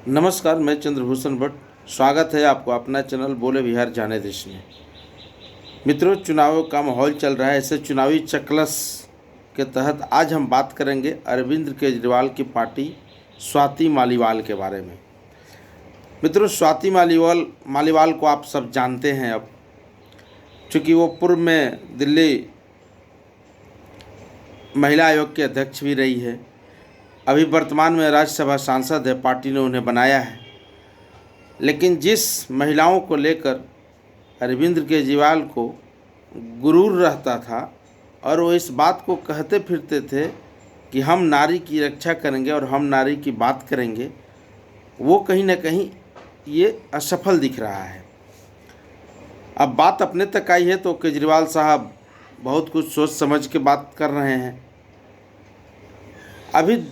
नमस्कार, मैं चंद्रभूषण भट्ट। स्वागत है आपको अपना चैनल बोले बिहार जाने देश में। मित्रों, चुनाव का माहौल चल रहा है। ऐसे चुनावी चकलस के तहत आज हम बात करेंगे अरविंद केजरीवाल की पार्टी स्वाति मालीवाल के बारे में। मित्रों, स्वाति मालीवाल को आप सब जानते हैं। अब चूँकि वो पूर्व में दिल्ली महिला आयोग के अध्यक्ष भी रही है, अभी वर्तमान में राज्यसभा सांसद है, पार्टी ने उन्हें बनाया है। लेकिन जिस महिलाओं को लेकर अरविंद केजरीवाल को गुरूर रहता था और वो इस बात को कहते फिरते थे कि हम नारी की रक्षा करेंगे और हम नारी की बात करेंगे, वो कहीं ना कहीं ये असफल दिख रहा है। अब बात अपने तक आई है तो केजरीवाल साहब बहुत कुछ सोच समझ के बात कर रहे हैं। अभी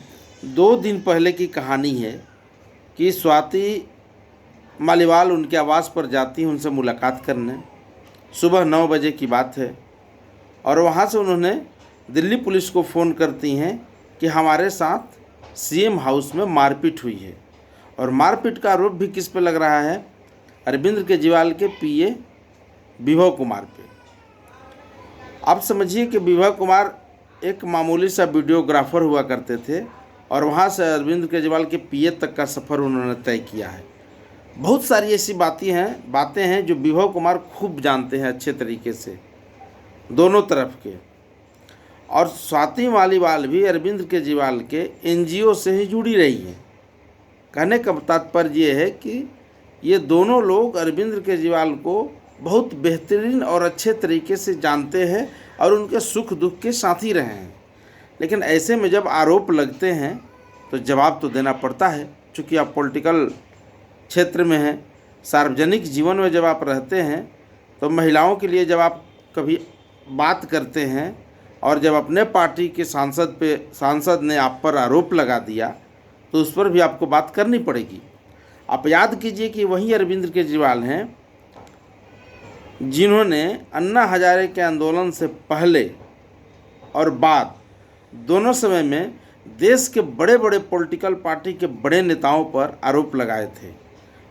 2 दिन पहले की कहानी है कि स्वाति मालीवाल उनके आवास पर जाती हैं उनसे मुलाकात करने। सुबह 9 बजे की बात है और वहाँ से उन्होंने दिल्ली पुलिस को फ़ोन करती हैं कि हमारे साथ सीएम हाउस में मारपीट हुई है। और मारपीट का आरोप भी किस पे लग रहा है? अरविंद केजरीवाल के पीए विभव कुमार पे। आप समझिए कि विभव कुमार एक मामूली सा वीडियोग्राफर हुआ करते थे और वहाँ से अरविंद केजरीवाल के पीए तक का सफ़र उन्होंने तय किया है। बहुत सारी ऐसी बातें हैं जो विभव कुमार खूब जानते हैं अच्छे तरीके से, दोनों तरफ के। और स्वाति मालीवाल भी अरविंद केजरीवाल के एनजीओ से ही जुड़ी रही है। कहने का तात्पर्य ये है कि ये दोनों लोग अरविंद केजरीवाल को बहुत बेहतरीन और अच्छे तरीके से जानते हैं और उनके सुख दुख के साथी रहे हैं। लेकिन ऐसे में जब आरोप लगते हैं तो जवाब तो देना पड़ता है। चूँकि आप पॉलिटिकल क्षेत्र में हैं, सार्वजनिक जीवन में जब आप रहते हैं तो महिलाओं के लिए जब आप कभी बात करते हैं और जब अपने पार्टी के सांसद ने आप पर आरोप लगा दिया तो उस पर भी आपको बात करनी पड़ेगी। आप याद कीजिए कि वही अरविंद केजरीवाल हैं जिन्होंने अन्ना हजारे के आंदोलन से पहले और बाद दोनों समय में देश के बड़े बड़े पॉलिटिकल पार्टी के बड़े नेताओं पर आरोप लगाए थे।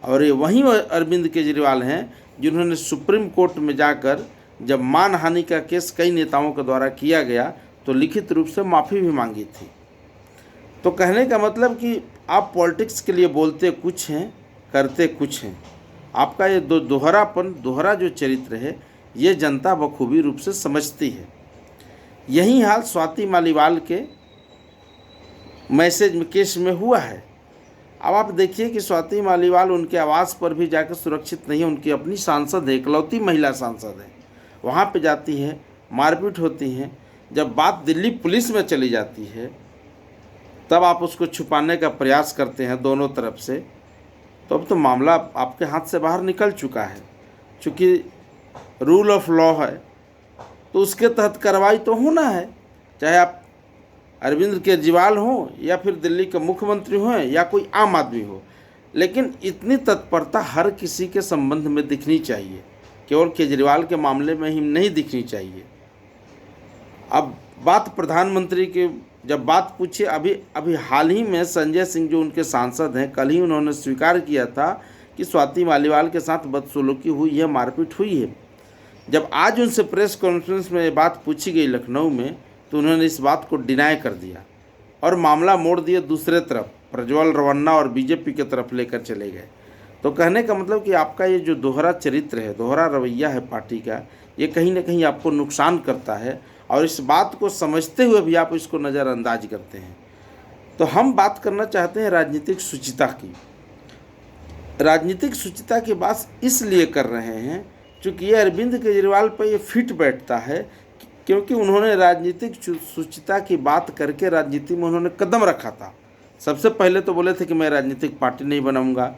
और ये वही अरविंद केजरीवाल हैं जिन्होंने सुप्रीम कोर्ट में जाकर जब मानहानि का केस कई नेताओं के द्वारा किया गया तो लिखित रूप से माफ़ी भी मांगी थी। तो कहने का मतलब कि आप पॉलिटिक्स के लिए बोलते कुछ हैं, करते कुछ हैं। आपका ये दोहरा जो चरित्र है ये जनता बखूबी रूप से समझती है। यही हाल स्वाति मालीवाल के केस में हुआ है। अब आप देखिए कि स्वाति मालीवाल उनके आवास पर भी जाकर सुरक्षित नहीं है। उनकी अपनी सांसद है, इकलौती महिला सांसद है, वहाँ पे जाती है, मारपीट होती है। जब बात दिल्ली पुलिस में चली जाती है तब आप उसको छुपाने का प्रयास करते हैं दोनों तरफ से। तो अब तो मामला आपके हाथ से बाहर निकल चुका है। चूँकि रूल ऑफ लॉ है तो उसके तहत कार्रवाई तो होना है, चाहे आप अरविंद केजरीवाल हों या फिर दिल्ली के मुख्यमंत्री हों या कोई आम आदमी हो। लेकिन इतनी तत्परता हर किसी के संबंध में दिखनी चाहिए, केवल केजरीवाल के मामले में ही नहीं दिखनी चाहिए। अब बात प्रधानमंत्री की जब बात पूछी, अभी हाल ही में संजय सिंह जो उनके सांसद हैं, कल ही उन्होंने स्वीकार किया था कि स्वाति मालीवाल के साथ बदसलूकी हुई है, मारपीट हुई है। जब आज उनसे प्रेस कॉन्फ्रेंस में ये बात पूछी गई लखनऊ में तो उन्होंने इस बात को डिनाई कर दिया और मामला मोड़ दिए दूसरे तरफ, प्रज्वल रवन्ना और बीजेपी की तरफ लेकर चले गए। तो कहने का मतलब कि आपका ये जो दोहरा चरित्र है, दोहरा रवैया है पार्टी का, ये कहीं ना कहीं आपको नुकसान करता है और इस बात को समझते हुए भी आप इसको नज़रअंदाज करते हैं। तो हम बात करना चाहते हैं राजनीतिक शुचिता की। राजनीतिक शुचिता की बात इसलिए कर रहे हैं क्योंकि ये अरविंद केजरीवाल पर ये फिट बैठता है, क्योंकि उन्होंने राजनीतिक शुचिता की बात करके राजनीति में उन्होंने कदम रखा था। सबसे पहले तो बोले थे कि मैं राजनीतिक पार्टी नहीं बनाऊंगा,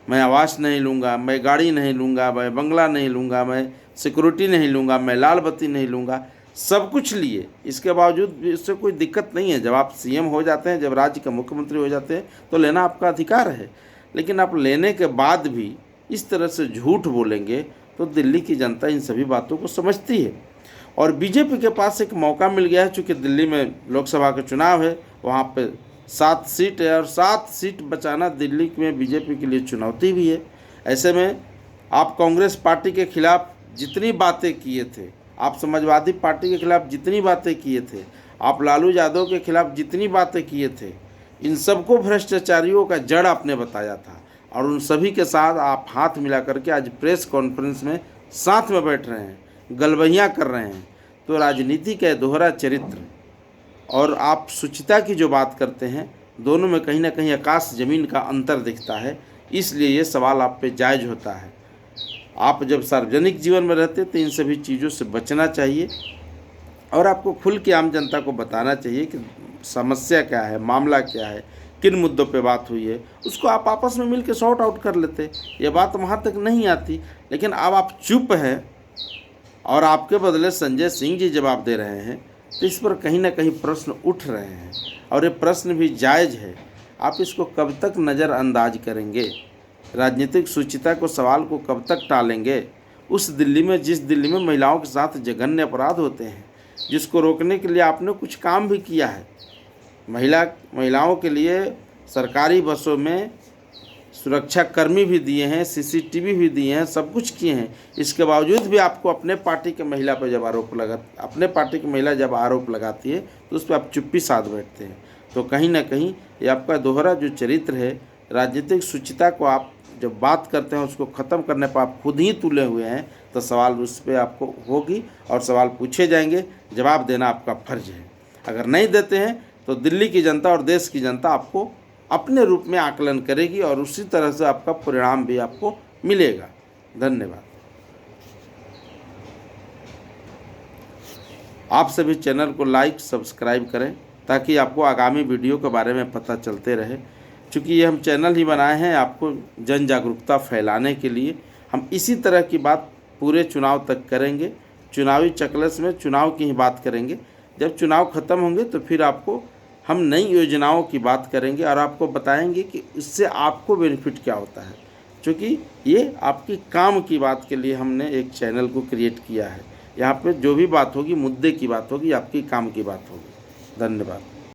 मैं आवास नहीं लूँगा, मैं गाड़ी नहीं लूँगा, मैं बंगला नहीं लूँगा, मैं सिक्योरिटी नहीं लूँगा, मैं लाल बत्ती नहीं लूँगा। सब कुछ लिए, इसके बावजूद इससे कोई दिक्कत नहीं है। जब आप सीएम हो जाते हैं, जब राज्य का मुख्यमंत्री हो जाते हैं तो लेना आपका अधिकार है। लेकिन आप लेने के बाद भी इस तरह से झूठ बोलेंगे तो दिल्ली की जनता इन सभी बातों को समझती है। और बीजेपी के पास एक मौका मिल गया है, चूँकि दिल्ली में लोकसभा का चुनाव है, वहाँ पे 7 सीट है और 7 सीट बचाना दिल्ली में बीजेपी के लिए चुनौती भी है। ऐसे में आप कांग्रेस पार्टी के खिलाफ जितनी बातें किए थे, आप समाजवादी पार्टी के खिलाफ जितनी बातें किए थे, आप लालू यादव के खिलाफ जितनी बातें किए थे, इन सबको भ्रष्टाचारियों का जड़ आपने बताया था और उन सभी के साथ आप हाथ मिला करके आज प्रेस कॉन्फ्रेंस में साथ में बैठ रहे हैं, गलबहियाँ कर रहे हैं। तो राजनीति का दोहरा चरित्र और आप शुचिता की जो बात करते हैं, दोनों में कहीं ना कहीं आकाश ज़मीन का अंतर दिखता है। इसलिए ये सवाल आप पे जायज़ होता है। आप जब सार्वजनिक जीवन में रहते तो इन सभी चीज़ों से बचना चाहिए और आपको खुल के आम जनता को बताना चाहिए कि समस्या क्या है, मामला क्या है, किन मुद्दों पे बात हुई है, उसको आप आपस में मिल के सॉर्ट आउट कर लेते। ये बात वहाँ तक नहीं आती, लेकिन अब आप चुप हैं और आपके बदले संजय सिंह जी जवाब दे रहे हैं, तो इस पर कहीं ना कहीं प्रश्न उठ रहे हैं और ये प्रश्न भी जायज़ है। आप इसको कब तक नज़रअंदाज करेंगे? राजनीतिक शुचिता को सवाल को कब तक टालेंगे? उस दिल्ली में, जिस दिल्ली में महिलाओं के साथ जघन्य अपराध होते हैं, जिसको रोकने के लिए आपने कुछ काम भी किया है। महिलाओं के लिए सरकारी बसों में सुरक्षा कर्मी भी दिए हैं, सीसीटीवी भी दिए हैं, सब कुछ किए हैं। इसके बावजूद भी आपको अपने पार्टी के महिला पर जब अपने पार्टी की महिला जब आरोप लगाती है तो उस पर आप चुप्पी साध बैठते हैं। तो कहीं ना कहीं ये आपका दोहरा जो चरित्र है, राजनीतिक शुचिता को आप जब बात करते हैं उसको ख़त्म करने पर आप खुद ही तुले हुए हैं, तो सवाल उस पर आपको होगी और सवाल पूछे जाएंगे, जवाब देना आपका फर्ज है। अगर नहीं देते हैं तो दिल्ली की जनता और देश की जनता आपको अपने रूप में आकलन करेगी और उसी तरह से आपका परिणाम भी आपको मिलेगा। धन्यवाद। आप सभी चैनल को लाइक सब्सक्राइब करें ताकि आपको आगामी वीडियो के बारे में पता चलते रहे। चूँकि ये हम चैनल ही बनाए हैं आपको जन जागरूकता फैलाने के लिए। हम इसी तरह की बात पूरे चुनाव तक करेंगे। चुनावी चकलस में चुनाव की ही बात करेंगे। जब चुनाव ख़त्म होंगे तो फिर आपको हम नई योजनाओं की बात करेंगे और आपको बताएंगे कि इससे आपको बेनिफिट क्या होता है। क्योंकि ये आपकी काम की बात के लिए हमने एक चैनल को क्रिएट किया है। यहाँ पे जो भी बात होगी मुद्दे की बात होगी, आपकी काम की बात होगी। धन्यवाद।